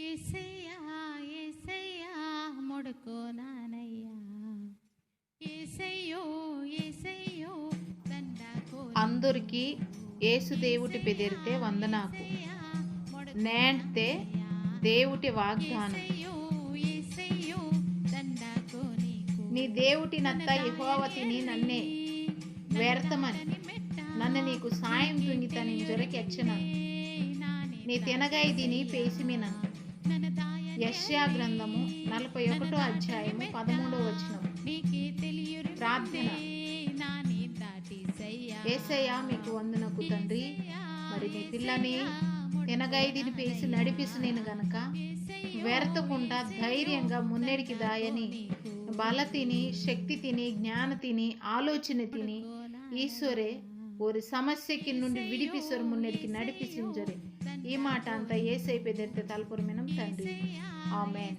ఏసయ్యా ఏసయ్యా మొడుకో నానయ్యా ఏసయ్యో ఏసయ్యో దండాకో అందరికి ఏసు దేవుటి బెదిరితే వందనాకు నేంటే దేవుటి వాగ్దానం నీ దేవుటి నత్త యెహోవతిని నన్నే వ్యర్థమని నన్ను నీకు సాయం తుంగిత నేను జొరకెచ్చనను నీ తినగాయి దీని పేసిమినను. యెషయా గ్రంథము 41వ అధ్యాయము 13వ వచనం. ప్రార్థన. యేసయ్యా మీకు వందనకు తండ్రి, మరి మీ పిల్లని తినగాయి దీని పేసి నడిపిసి నేను గనక వ్యర్థకుండా ధైర్యంగా మున్నెడికి దాయని బలతిని శక్తి తిని జ్ఞాన తిని ఆలోచన తిని ఈశ్వరే ఓరి సమస్యకి నుండి విడిపిసరు మున్నెడికి నడిపిసింజరే. ఈ మాట అంతా యేసయ్య పెదరితే తలపురమినం తండ్రి. ఆమేన్.